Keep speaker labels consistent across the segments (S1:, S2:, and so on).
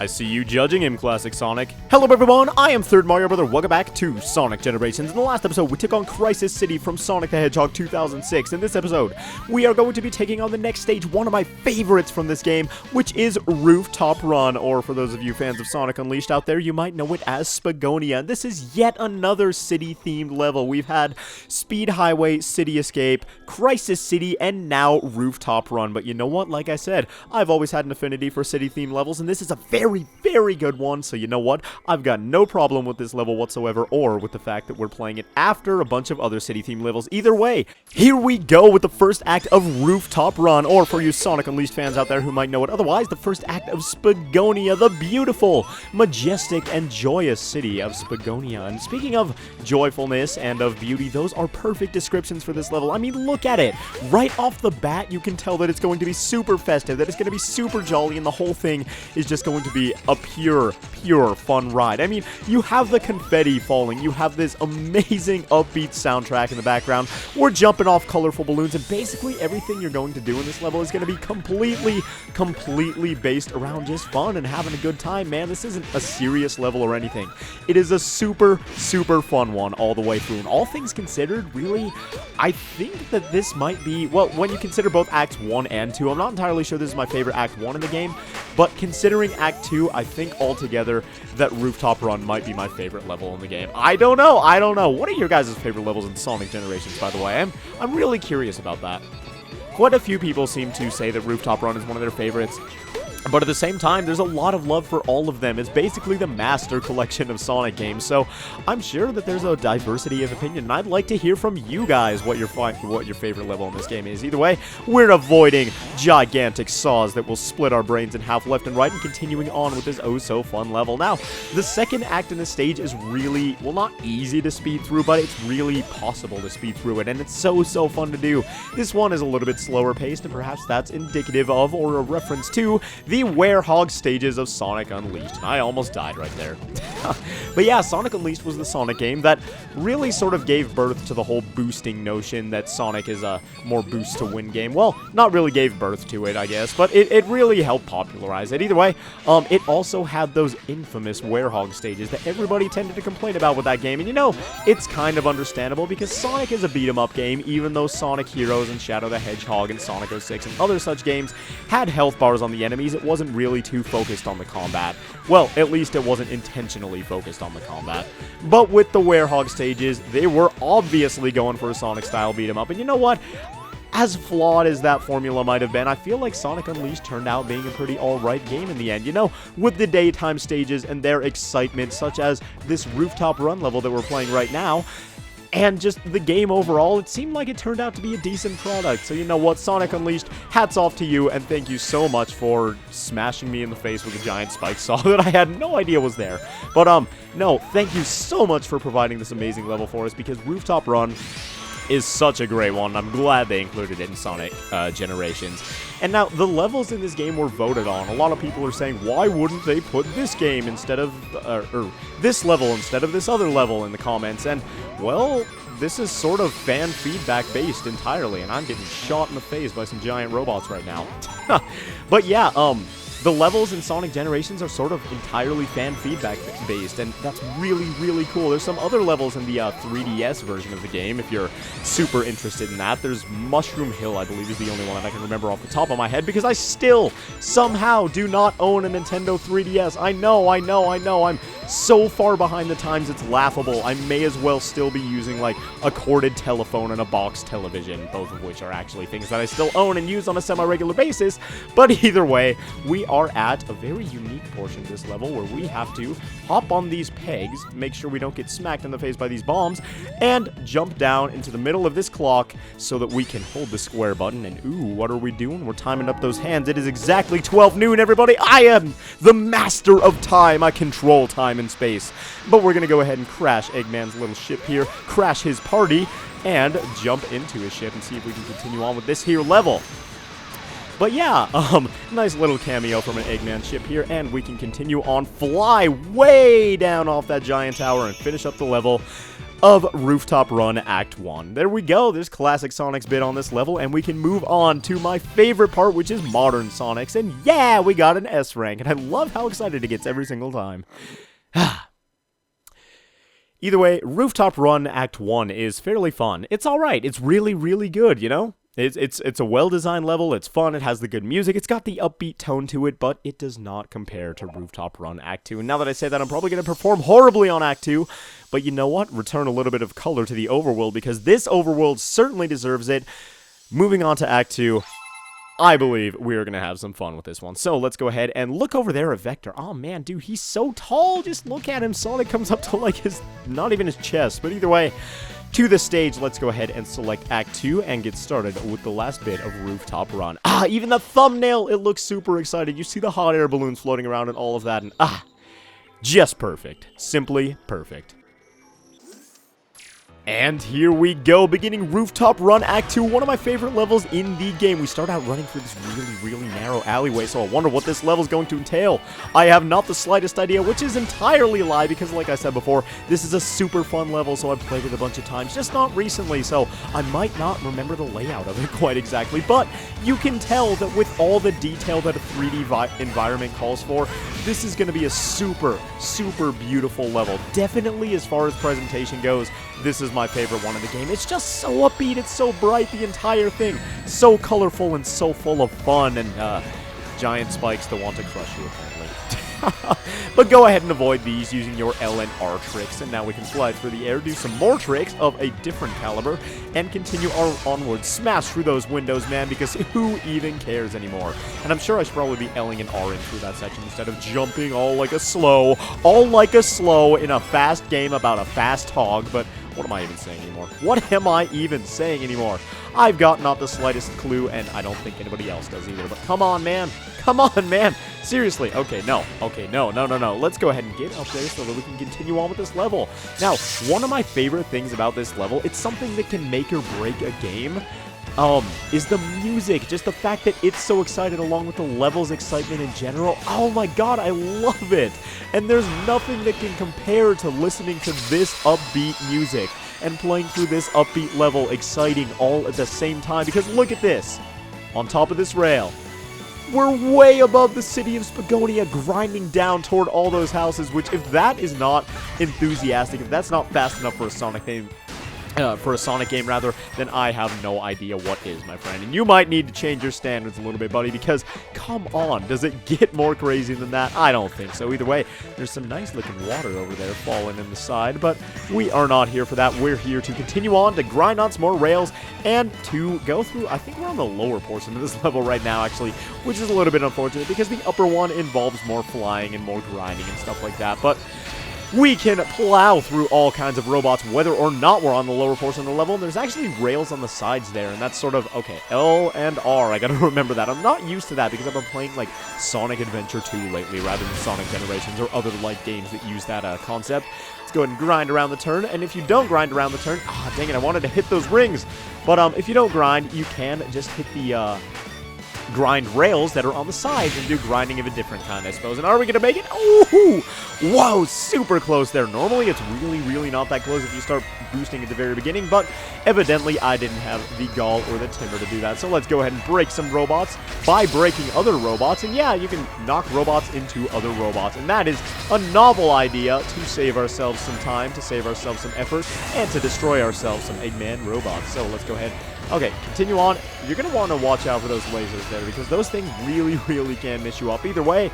S1: I see you judging him, Classic Sonic. Hello everyone, I am Third Mario Brother. Welcome back to Sonic Generations. In the last episode, we took on Crisis City from Sonic the Hedgehog 2006. In this episode, we are going to be taking on the next stage, one of my favorites from this game, which is Rooftop Run, or for those of you fans of Sonic Unleashed out there, you might know it as Spagonia. This is yet another city-themed level. We've had Speed Highway, City Escape, Crisis City, and now Rooftop Run. But you know what? Like I said, I've always had an affinity for city-themed levels, and this is a very good one, so you know what? I've got no problem with this level whatsoever, or with the fact that we're playing it after a bunch of other city-themed levels. Either way, here we go with the first act of Rooftop Run, or for you Sonic Unleashed fans out there who might know it otherwise, the first act of Spagonia, the beautiful, majestic, and joyous city of Spagonia. And speaking of joyfulness and of beauty, those are perfect descriptions for this level. I mean, look at it. Right off the bat, you can tell that it's going to be super festive, that it's going to be super jolly, and the whole thing is just going to be a pure fun ride. I mean, you have the confetti falling, you have this amazing upbeat soundtrack in the background, we're jumping off colorful balloons, and basically everything you're going to do in this level is going to be completely based around just fun and having a good time, man. This isn't a serious level or anything. It is a super fun one all the way through, and all things considered, really, I think that this might be, well, when you consider both Acts 1 and 2, I'm not entirely sure this is my favorite Act 1 in the game, but considering Act 2, I think altogether that Rooftop Run might be my favorite level in the game. I don't know. What are your guys' favorite levels in Sonic Generations, by the way? I'm really curious about that. Quite a few people seem to say that Rooftop Run is one of their favorites, but at the same time, there's a lot of love for all of them. It's basically the master collection of Sonic games, so I'm sure that there's a diversity of opinion, and I'd like to hear from you guys what your favorite level in this game is. Either way, we're avoiding gigantic saws that will split our brains in half left and right, and continuing on with this oh-so-fun level. Now, the second act in this stage is really, well, not easy to speed through, but it's really possible to speed through it, and it's so fun to do. This one is a little bit slower paced, and perhaps that's indicative of, or a reference to, the Werehog stages of Sonic Unleashed. And I almost died right there. But yeah, Sonic Unleashed was the Sonic game that really sort of gave birth to the whole boosting notion that Sonic is a more boost to win game. Well, not really gave birth to it, I guess, but it really helped popularize it. Either way, it also had those infamous Werehog stages that everybody tended to complain about with that game. And you know, it's kind of understandable because Sonic is a beat-em-up game, even though Sonic Heroes and Shadow the Hedgehog and Sonic 06 and other such games had health bars on the enemies. It wasn't really too focused on the combat. Well, at least it wasn't intentionally focused on the combat. But with the Werehog stages, they were obviously going for a Sonic-style beat-em-up. And you know what? As flawed as that formula might have been, I feel like Sonic Unleashed turned out being a pretty alright game in the end. You know, with the daytime stages and their excitement, such as this Rooftop Run level that we're playing right now, and just the game overall, it seemed like it turned out to be a decent product. So you know what, Sonic Unleashed, hats off to you, and thank you so much for smashing me in the face with a giant spike saw that I had no idea was there. But, no, thank you so much for providing this amazing level for us, because Rooftop Run is such a great one. I'm glad they included it in Sonic Generations. And now, the levels in this game were voted on. A lot of people are saying, why wouldn't they put this game instead of, or this level instead of this other level in the comments? And, well, this is sort of fan feedback based entirely, and I'm getting shot in the face by some giant robots right now. But yeah, the levels in Sonic Generations are sort of entirely fan feedback based, and that's really cool. There's some other levels in the 3DS version of the game, if you're super interested in that. There's Mushroom Hill, I believe, is the only one that I can remember off the top of my head, because I still, somehow, do not own a Nintendo 3DS. I know, I'm so far behind the times, it's laughable. I may as well still be using, like, a corded telephone and a box television, both of which are actually things that I still own and use on a semi-regular basis. But either way, we are at a very unique portion of this level where we have to hop on these pegs, make sure we don't get smacked in the face by these bombs, and jump down into the middle of this clock so that we can hold the square button. And ooh, what are we doing? We're timing up those hands. It is exactly 12 noon, everybody. I am the master of time. I control time and space. But we're gonna go ahead and crash Eggman's little ship here, crash his party, and jump into his ship and see if we can continue on with this here level. But yeah, nice little cameo from an Eggman ship here, and we can continue on, fly way down off that giant tower and finish up the level. of Rooftop Run Act 1. There we go, there's classic Sonic's bit on this level, and we can move on to my favorite part, which is modern Sonic's, and yeah, we got an S rank, and I love how excited it gets every single time. Either way, Rooftop Run Act 1 is fairly fun. It's alright, it's really, really good, you know? It's a well-designed level, it's fun, it has the good music, it's got the upbeat tone to it, but it does not compare to Rooftop Run Act 2. And now that I say that, I'm probably going to perform horribly on Act 2, but you know what? Return a little bit of color to the overworld, because this overworld certainly deserves it. Moving on to Act 2, I believe we are going to have some fun with this one. So let's go ahead and look over there at Vector. Oh man, dude, he's so tall, just look at him. Sonic comes up to like his, not even his chest, but either way, to the stage, let's go ahead and select Act 2 and get started with the last bit of Rooftop Run. Even the thumbnail, it looks super excited. You see the hot air balloons floating around and all of that, and just perfect. Simply perfect. And here we go, beginning Rooftop Run Act 2, one of my favorite levels in the game. We start out running through this really narrow alleyway, so I wonder what this level is going to entail. I have not the slightest idea, which is entirely a lie, because like I said before, this is a super fun level, so I've played it a bunch of times, just not recently, so I might not remember the layout of it quite exactly, but you can tell that with all the detail that a 3D environment calls for, this is going to be a super beautiful level. Definitely, as far as presentation goes, this is my favorite one in the game. It's just so upbeat, it's so bright, the entire thing. So colorful and so full of fun, and giant spikes that want to crush you, apparently. But go ahead and avoid these using your L and R tricks, and now we can fly through the air, do some more tricks of a different caliber, and continue our onward. Smash through those windows, man, because who even cares anymore? And I'm sure I should probably be L-ing and R-ing through that section instead of jumping all like a slow in a fast game about a fast hog, but what am I even saying anymore? What am I even saying anymore? I've got not the slightest clue, and I don't think anybody else does either, but come on, man. Come on, man. Seriously. Okay, no. Let's go ahead and get up there so that we can continue on with this level. Now, one of my favorite things about this level, it's something that can make or break a game, is the music. Just the fact that it's so excited along with the level's excitement in general. Oh my god, I love it. And there's nothing that can compare to listening to this upbeat music and playing through this upbeat level, exciting all at the same time. Because look at this. On top of this rail, we're way above the city of Spagonia, grinding down toward all those houses, which if that is not enthusiastic, if that's not fast enough for a Sonic game, then I have no idea what is, my friend. And you might need to change your standards a little bit, buddy, because, come on, does it get more crazy than that? I don't think so. Either way, there's some nice-looking water over there falling in the side, but we are not here for that. We're here to continue on, to grind on some more rails, and to go through, I think we're on the lower portion of this level right now, actually, which is a little bit unfortunate, because the upper one involves more flying and more grinding and stuff like that, but we can plow through all kinds of robots, whether or not we're on the lower portion of the level. And there's actually rails on the sides there, and that's sort of, okay, L and R, I gotta remember that. I'm not used to that because I've been playing, like, Sonic Adventure 2 lately, rather than Sonic Generations or other like games that use that concept. Let's go ahead and grind around the turn, and if you don't grind around the turn, dang it, I wanted to hit those rings. But if you don't grind, you can just hit the, grind rails that are on the sides and do grinding of a different kind, I suppose. And are we going to make it? Ooh! Whoa, super close there. Normally, it's really not that close if you start boosting at the very beginning, but evidently, I didn't have the gall or the timber to do that. So let's go ahead and break some robots by breaking other robots. And yeah, you can knock robots into other robots. And that is a novel idea to save ourselves some time, to save ourselves some effort, and to destroy ourselves some Eggman robots. So let's go ahead. Okay, continue on. You're going to want to watch out for those lasers there, because those things really can mess you up. Either way,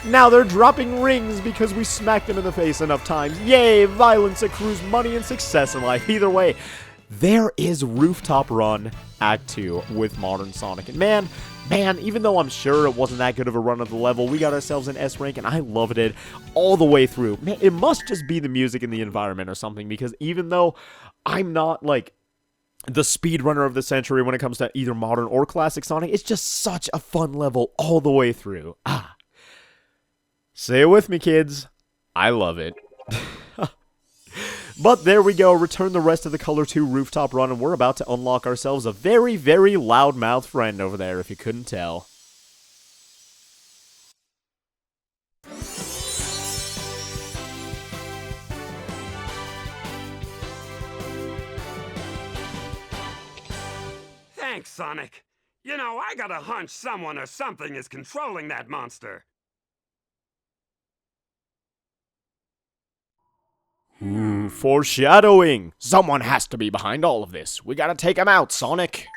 S1: now they're dropping rings because we smacked them in the face enough times. Yay, violence accrues money and success in life. Either way, there is Rooftop Run Act 2 with modern Sonic. And man, even though I'm sure it wasn't that good of a run of the level, we got ourselves an S rank, and I loved it all the way through. Man, it must just be the music and the environment or something, because even though I'm not, like, the speedrunner of the century when it comes to either modern or classic Sonic, it's just such a fun level all the way through. Say it with me, kids. I love it. But there we go. Return the rest of the color to Rooftop Run, and we're about to unlock ourselves a very loudmouth friend over there, if you couldn't tell.
S2: Thanks, Sonic. You know, I got a hunch someone or something is controlling that monster.
S1: Foreshadowing! Someone has to be behind all of this. We gotta take him out, Sonic.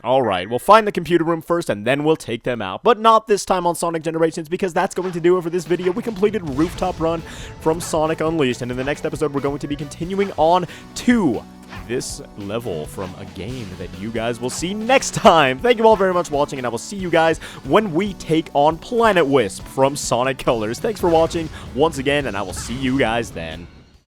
S1: Alright, we'll find the computer room first and then we'll take them out. But not this time on Sonic Generations, because that's going to do it for this video. We completed Rooftop Run from Sonic Unleashed, and in the next episode we're going to be continuing on to this level from a game that you guys will see next time. Thank you all very much for watching, and I will see you guys when we take on Planet Wisp from Sonic Colors. Thanks for watching once again, and I will see you guys then.